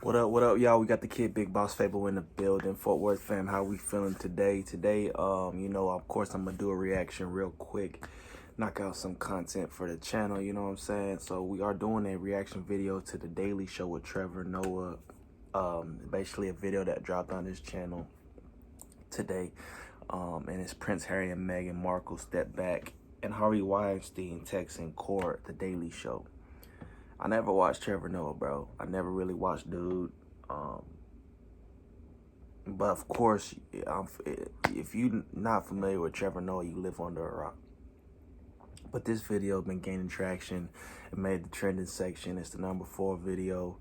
What up, y'all? We got the kid Big Boss Fable in the building. Fort Worth fam, how we feeling today? Of course, I'm gonna do a reaction real quick, knock out some content for the channel, you know what I'm saying? So we are doing a reaction video to The Daily Show with Trevor Noah. Basically a video that dropped on his channel today. And it's Prince Harry and Meghan Markle step back and Harvey Weinstein texts in court, The Daily Show. I never watched Trevor Noah, bro. I never really watched dude. But of course, if you're not familiar with Trevor Noah, you live under a rock. But this video been gaining traction. It made the trending section. It's the #4 video,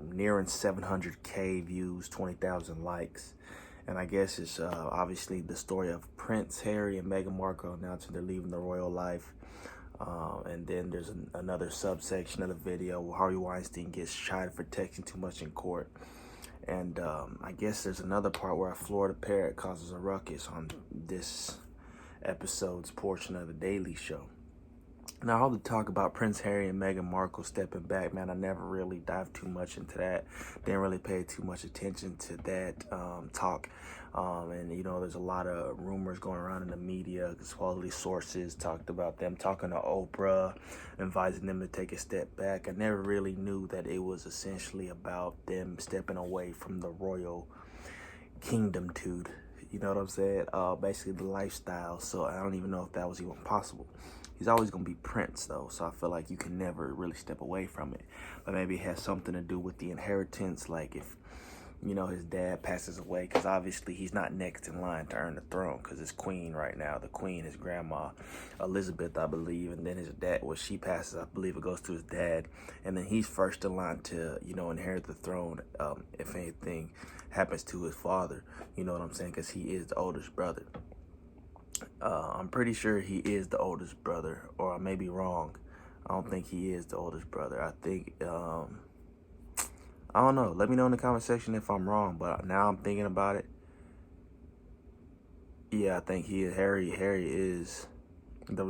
nearing 700K views, 20,000 likes. And I guess it's obviously the story of Prince Harry and Meghan Markle announcing they're leaving the royal life. And then there's another subsection of the video where Harvey Weinstein gets chided for texting too much in court. And I guess there's another part where a Florida parrot causes a ruckus on this episode's portion of The Daily Show. Now, all the talk about Prince Harry and Meghan Markle stepping back, man, I never really dived too much into that. Didn't really pay too much attention to that talk. And, you know, there's a lot of rumors going around in the media. Supposedly sources talked about them talking to Oprah, advising them to take a step back. I never really knew that it was essentially about them stepping away from the royal kingdom, dude. You know what I'm saying? Basically the lifestyle. So I don't even know if that was even possible. He's always going to be Prince, though, so I feel like you can never really step away from it. But maybe it has something to do with the inheritance, like if, you know, his dad passes away, because obviously he's not next in line to earn the throne, because his queen right now, the queen, his grandma, Elizabeth, I believe, and then his dad, when she passes, I believe it goes to his dad, and then he's first in line to, you know, inherit the throne if anything happens to his father, you know what I'm saying, because he is the oldest brother. I'm pretty sure he is the oldest brother, or I may be wrong. I don't think he is the oldest brother. I think, I don't know. Let me know in the comment section if I'm wrong, but now I'm thinking about it. Yeah, I think he is. Harry is the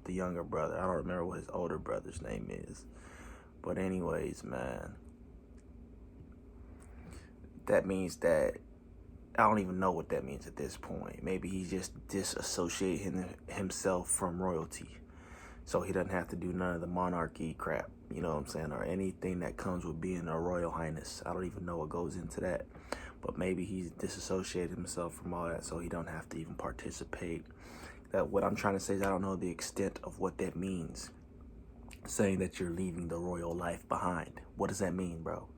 younger brother. I don't remember what his older brother's name is. But anyways, man, that means that I don't even know what that means at this point. Maybe he's just disassociating himself from royalty, so he doesn't have to do none of the monarchy crap, you know what I'm saying, or anything that comes with being a royal highness. I don't even know what goes into that, but maybe he's disassociated himself from all that, so he don't have to even participate. That what I'm trying to say is I don't know the extent of what that means, saying that you're leaving the royal life behind. What does that mean, bro?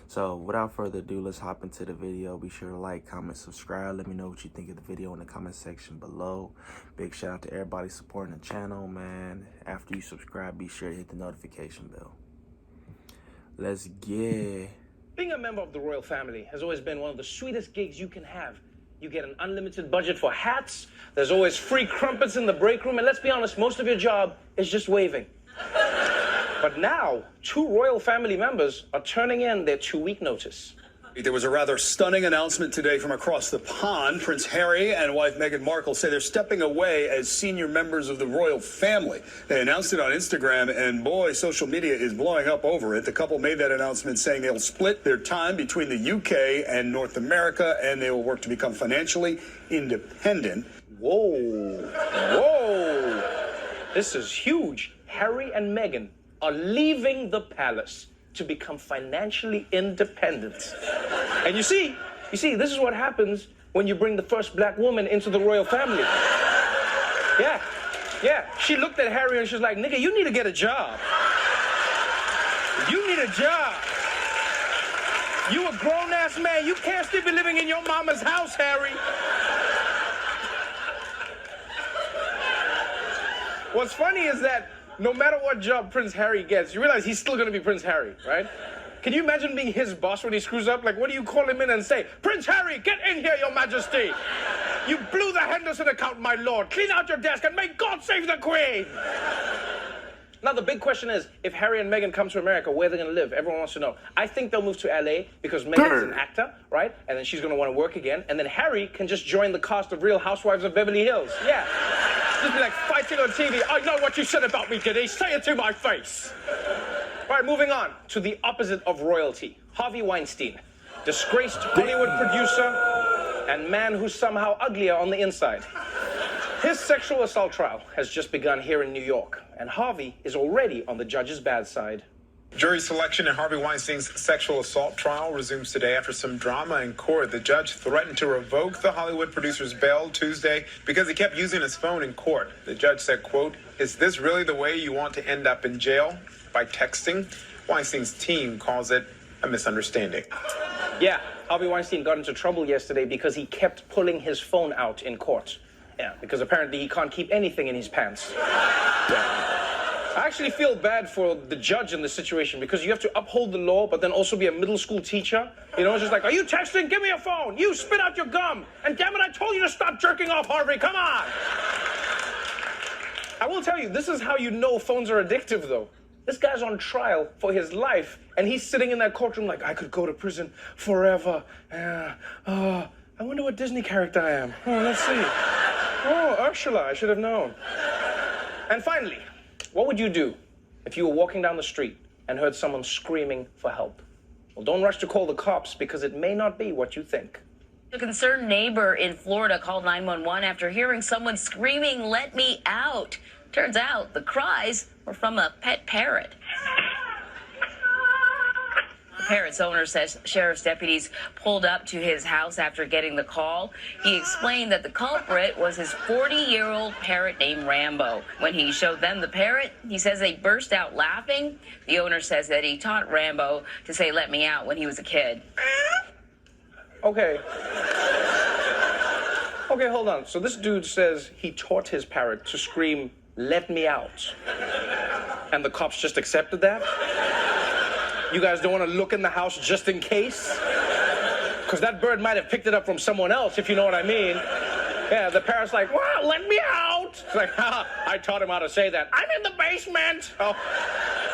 So without further ado, let's hop into the video. Be sure to like, comment, subscribe. Let me know what you think of the video in the comment section below. Big shout out to everybody supporting the channel, man. After you subscribe, be sure to hit the notification bell. Let's get... Being a member of the royal family has always been one of the sweetest gigs you can have. You get an unlimited budget for hats. There's always free crumpets in the break room. And let's be honest, most of your job is just waving. But now, 2 royal family members are turning in their 2-week notice. There was a rather stunning announcement today from across the pond. Prince Harry and wife Meghan Markle say they're stepping away as senior members of the royal family. They announced it on Instagram, and boy, social media is blowing up over it. The couple made that announcement saying they'll split their time between the UK and North America, and they will work to become financially independent. Whoa, whoa. This is huge. Harry and Meghan are leaving the palace to become financially independent. And you see, this is what happens when you bring the first black woman into the royal family. Yeah. She looked at Harry and she's like, nigga, you need to get a job. You need a job. You a grown-ass man. You can't still be living in your mama's house, Harry. What's funny is that no matter what job Prince Harry gets, you realize he's still going to be Prince Harry, right? Can you imagine being his boss when he screws up? Like, what do you call him in and say? Prince Harry, get in here, your majesty. You blew the Henderson account, my lord. Clean out your desk and may God save the queen. Now, the big question is, if Harry and Meghan come to America, where they're going to live? Everyone wants to know. I think they'll move to LA because Meghan's an actor, right? And then she's going to want to work again. And then Harry can just join the cast of Real Housewives of Beverly Hills. Yeah. Just be like fighting on TV. I know what you said about me, Denise. Say it to my face. All right, moving on to the opposite of royalty. Harvey Weinstein, disgraced Hollywood producer and man who's somehow uglier on the inside. His sexual assault trial has just begun here in New York, and Harvey is already on the judge's bad side. Jury selection in Harvey Weinstein's sexual assault trial resumes today after some drama in court. The judge threatened to revoke the Hollywood producer's bail Tuesday because he kept using his phone in court. The judge said, quote, "Is this really the way you want to end up in jail? By texting?" Weinstein's team calls it a misunderstanding. Yeah, Harvey Weinstein got into trouble yesterday because he kept pulling his phone out in court. Yeah, because apparently he can't keep anything in his pants. Yeah. I actually feel bad for the judge in this situation because you have to uphold the law, but then also be a middle school teacher. You know, it's just like, are you texting? Give me your phone. You spit out your gum. And damn it, I told you to stop jerking off, Harvey. Come on. I will tell you, this is how you know phones are addictive, though. This guy's on trial for his life, and he's sitting in that courtroom like, I could go to prison forever. I wonder what Disney character I am. Oh, let's see. Oh, Ursula, I should have known. And finally, what would you do if you were walking down the street and heard someone screaming for help? Well, don't rush to call the cops because it may not be what you think. A concerned neighbor in Florida called 911 after hearing someone screaming, "Let me out." Turns out the cries were from a pet parrot. The parrot's owner says sheriff's deputies pulled up to his house after getting the call. He explained that the culprit was his 40-year-old parrot named Rambo. When he showed them the parrot, he says they burst out laughing. The owner says that he taught Rambo to say "let me out" when he was a kid. Okay. Okay, hold on. So this dude says he taught his parrot to scream, "Let me out." And the cops just accepted that? You guys don't want to look in the house just in case? Because that bird might have picked it up from someone else, if you know what I mean. Yeah, the parrot's like, "Wow, let me out." It's like, haha, I taught him how to say that. I'm in the basement. Oh,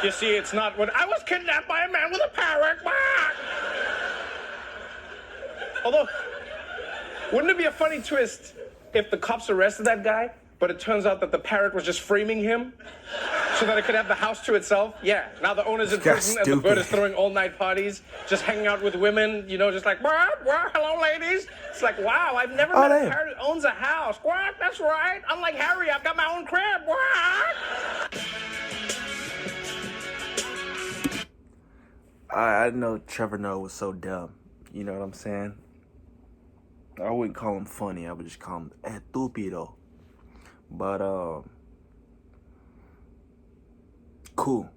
you see, it's not what I was kidnapped by a man with a parrot. Ah! Although, wouldn't it be a funny twist if the cops arrested that guy, but it turns out that the parrot was just framing him so that it could have the house to itself? Yeah, now the owner's in prison and the bird is throwing all-night parties, just hanging out with women, you know, just like, hello, ladies. It's like, wow, I've never met a parrot who owns a house. What? That's right. Unlike Harry, I've got my own crib. What? I know Trevor Noah was so dumb. You know what I'm saying? I wouldn't call him funny. I would just call him estúpido. But, cool.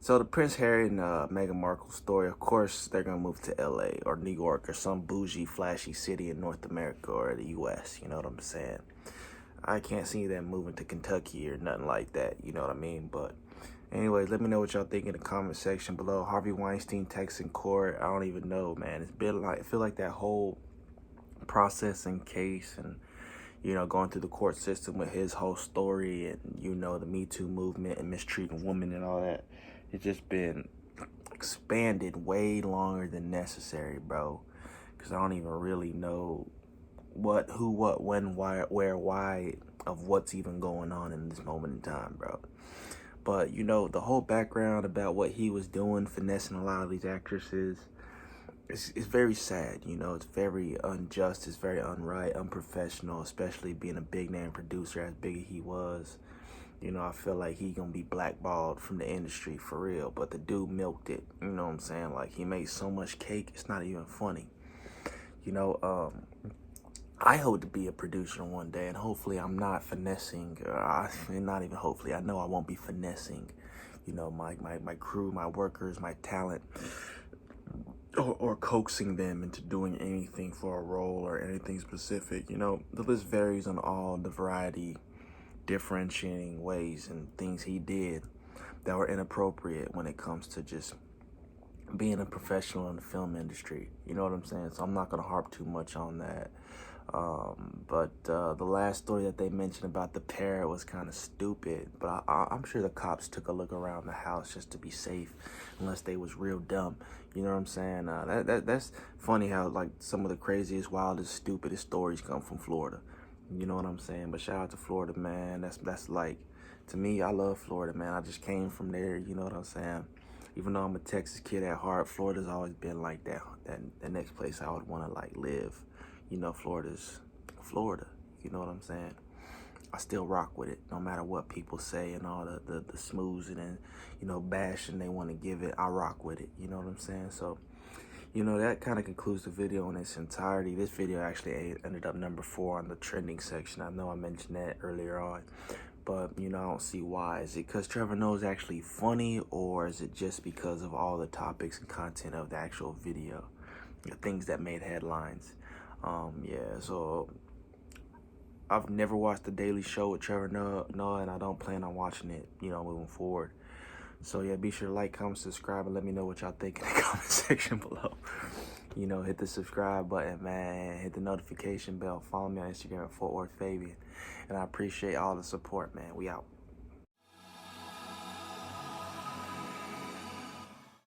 So the Prince Harry and Meghan Markle story, of course, they're going to move to LA or New York or some bougie, flashy city in North America or the US. You know what I'm saying? I can't see them moving to Kentucky or nothing like that. You know what I mean? But anyways, let me know what y'all think in the comment section below. Harvey Weinstein text in court. I don't even know, man. It's been like, I feel like that whole process and case and, you know, going through the court system with his whole story and, you know, the Me Too movement and mistreating women and all that. It's just been expanded way longer than necessary, bro. Because I don't even really know what, who, what, when, why, where, why of what's even going on in this moment in time, bro. But, you know, the whole background about what he was doing, finessing a lot of these actresses, it's very sad, you know. It's very unjust, it's very unright, unprofessional, especially being a big name producer as big as he was. You know, I feel like he gonna be blackballed from the industry for real. But the dude milked it, you know what I'm saying? Like, he made so much cake, it's not even funny. You know, I hope to be a producer one day, and hopefully I'm not finessing, not even hopefully, I know I won't be finessing, you know, my crew, my workers, my talent, or coaxing them into doing anything for a role or anything specific. You know, the list varies on all the variety, differentiating ways and things he did that were inappropriate when it comes to just being a professional in the film industry. You know what I'm saying? So I'm not going to harp too much on that. But the last story that they mentioned about the parrot was kind of stupid, but I'm sure the cops took a look around the house just to be safe, unless they was real dumb. You know what I'm saying? That's funny how, like, some of the craziest, wildest, stupidest stories come from Florida. You know what I'm saying? But shout out to Florida, man. That's like, to me, I love Florida, man. I just came from there. You know what I'm saying? Even though I'm a Texas kid at heart, Florida's always been like that. The next place I would want to like live. You know, Florida's Florida. You know what I'm saying? I still rock with it, no matter what people say and all the smoozing and, you know, bashing they want to give it. I rock with it. You know what I'm saying? So, you know, that kind of concludes the video in its entirety. This video actually ended up number 4 on the trending section. I know I mentioned that earlier on, but, you know, I don't see why. Is it because Trevor Noah's actually funny, or is it just because of all the topics and content of the actual video? The things that made headlines. Yeah, so I've never watched The Daily Show with Trevor Noah, and I don't plan on watching it, you know, moving forward. So, yeah, be sure to like, comment, subscribe, and let me know what y'all think in the comment section below. You know, hit the subscribe button, man. Hit the notification bell. Follow me on Instagram at Fort Worth Fabian. And I appreciate all the support, man. We out.